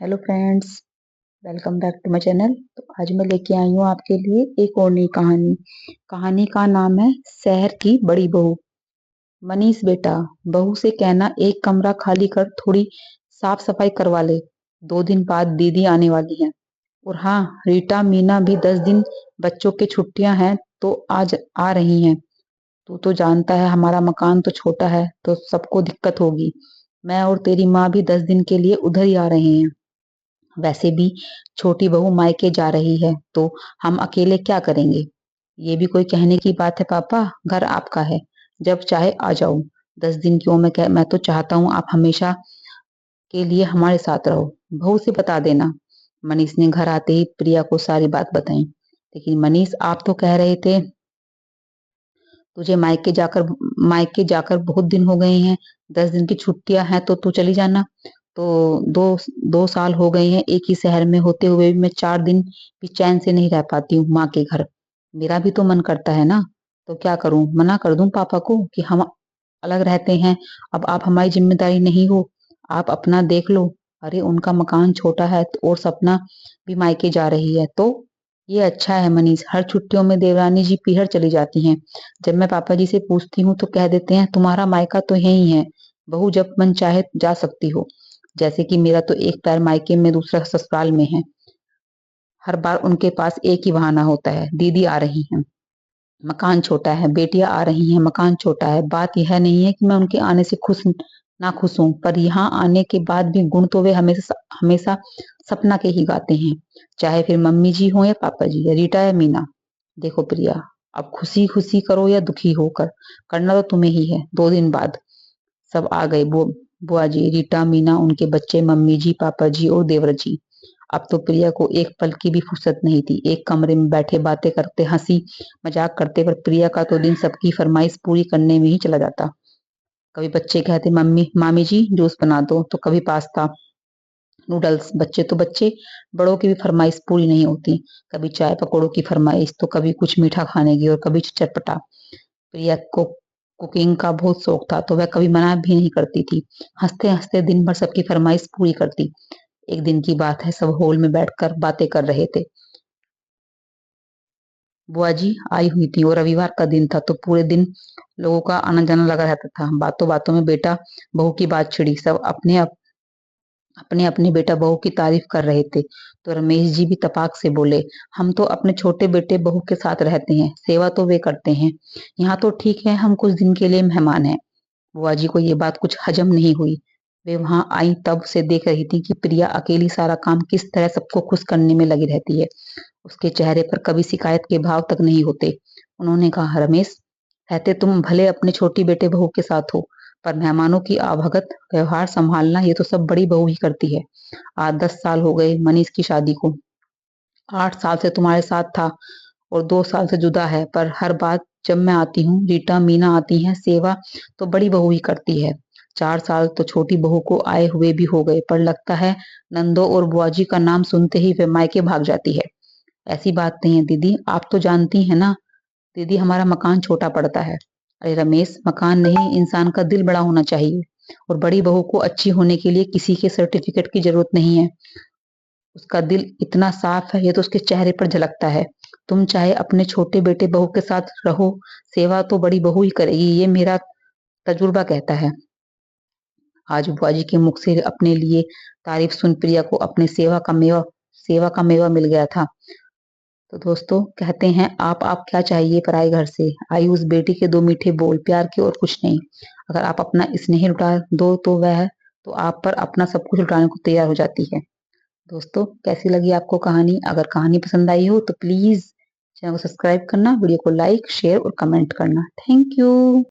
Hello friends, welcome back to my channel. तो आज मैं लेके आई हूँ आपके लिए एक और नई कहानी। कहानी का नाम है शहर की बड़ी बहू। मनीष बेटा, बहू से कहना एक कमरा खाली कर थोड़ी साफ सफाई करवा ले। 2 दिन बाद दीदी आने वाली है। और हाँ, रीटा मीना भी 10 दिन बच्चों की छुट्टियां हैं तो आज आ रही हैं। तू तो जानता है हमारा मकान तो छोटा है तो सबको दिक्कत होगी। मैं और तेरी माँ भी 10 दिन के लिए उधर ही आ रहे हैं। वैसे भी छोटी बहू मायके जा रही है तो हम अकेले क्या करेंगे। ये भी कोई कहने की बात है पापा, घर आपका है, जब चाहे आ जाओ। 10 दिन क्यों, मैं तो चाहता हूँ आप हमेशा के लिए हमारे साथ रहो। बहू से बता देना। मनीष ने घर आते ही प्रिया को सारी बात बताई। लेकिन मनीष, आप तो कह रहे थे तुझे मायके जाकर बहुत दिन हो गए हैं। 10 दिन की छुट्टियां हैं तो तू चली जाना। तो दो 2 साल हो गए हैं एक ही शहर में होते हुए भी मैं 4 दिन भी चैन से नहीं रह पाती हूँ माँ के घर। मेरा भी तो मन करता है ना। तो क्या करूं, मना कर दूं पापा को कि हम अलग रहते हैं। अब आप हमारी जिम्मेदारी नहीं हो, आप अपना देख लो। अरे उनका मकान छोटा है और सपना भी मायके जा रही है तो ये अच्छा है मनीष। हर छुट्टियों में देवरानी जी पीहर चली जाती हैं। जब मैं पापा जी से पूछती हूँ तो कह देते हैं तुम्हारा मायका तो यही है, बहू जब मन चाहे जा सकती हो। जैसे कि मेरा तो एक पैर मायके में दूसरा ससुराल में है। हर बार उनके पास एक ही बहाना होता है, दीदी आ रही हैं, मकान छोटा है, बेटियां आ रही हैं, मकान छोटा है। बात यह नहीं है कि मैं उनके आने से खुश ना खुश हूं, पर यहाँ आने के बाद भी गुण तो वे हमेशा हमेशा सपना के ही गाते हैं। चाहे फिर मम्मी जी हो या पापा जी या रीटा या मीना। देखो प्रिया, अब खुशी खुशी करो या दुखी होकर, करना तो तुम्हें ही है। 2 दिन बाद सब आ गए, बुआ जी, रीटा, मीना, उनके बच्चे, मम्मी जी, पापा जी और देवर जी। अब तो प्रिया को एक पल की भी फुर्सत नहीं थी। एक कमरे में बैठे बातें करते, हंसी मजाक करते, पर प्रिया का तो दिन सबकी फरमाइश पूरी करने में ही चला जाता। कभी बच्चे कहते मम्मी मामी जी जूस बना दो, तो कभी पास्ता नूडल्स। बच्चे तो बच्चे, बड़ों की भी फरमाइश पूरी नहीं होती। कभी चाय पकौड़ों की फरमाइश, तो कभी कुछ मीठा खाने की और कभी चटपटा। प्रिया को कुकिंग का बहुत शौक था तो वह कभी मना भी नहीं करती थी। हंसते हंसते दिन भर सबकी फरमाइश पूरी करती। एक दिन की बात है, सब हॉल में बैठकर बातें कर रहे थे। बुआ जी आई हुई थी और रविवार का दिन था तो पूरे दिन लोगों का आना जाना लगा रहता था। बातों बातों में बेटा बहू की बात छिड़ी। सब अपने अपने बेटा बहू की तारीफ कर रहे थे। तो रमेश जी भी तपाक से बोले, हम तो अपने छोटे बेटे बहू के साथ रहते हैं, सेवा तो वे करते हैं। यहाँ तो ठीक है, हम कुछ दिन के लिए मेहमान हैं। बुआ जी को ये बात कुछ हजम नहीं हुई। वे वहां आई तब से देख रही थी कि प्रिया अकेली सारा काम किस तरह सबको खुश करने में लगी रहती है। उसके चेहरे पर कभी शिकायत के भाव तक नहीं होते। उन्होंने कहा, रमेश, रहते तुम भले अपने छोटी बेटे बहू के साथ हो, पर मेहमानों की आवभगत व्यवहार संभालना ये तो सब बड़ी बहू ही करती है। आज 10 साल हो गए मनीष की शादी को। 8 साल से तुम्हारे साथ था और 2 साल से जुदा है, पर हर बात जब मैं आती हूँ, रीटा मीना आती हैं, सेवा तो बड़ी बहू ही करती है। 4 साल तो छोटी बहू को आए हुए भी हो गए, पर लगता है नंदो और बुआजी का नाम सुनते ही वे मायके भाग जाती है। ऐसी बात नहीं है दीदी, आप तो जानती हैं ना। दीदी हमारा मकान छोटा पड़ता है। अरे रमेश, मकान नहीं, इंसान का दिल बड़ा होना चाहिए। और बड़ी बहू को अच्छी होने के लिए किसी के सर्टिफिकेट की जरूरत नहीं है। उसका दिल इतना साफ है, ये तो उसके चेहरे पर झलकता है। तुम चाहे अपने छोटे बेटे बहू के साथ रहो, सेवा तो बड़ी बहू ही करेगी, ये मेरा तजुर्बा कहता है। आज बुआ जी के मुख से अपने लिए तारीफ सुन प्रिया को अपने सेवा का मेवा मिल गया था। तो दोस्तों कहते हैं, आप क्या चाहिए पराए घर से, आई उस बेटी के 2 मीठे बोल, प्यार के और कुछ नहीं। अगर आप अपना स्नेह लुटा दो तो वह तो आप पर अपना सब कुछ लुटाने को तैयार हो जाती है। दोस्तों कैसी लगी आपको कहानी? अगर कहानी पसंद आई हो तो प्लीज चैनल को सब्सक्राइब करना, वीडियो को लाइक शेयर और कमेंट करना। Thank you.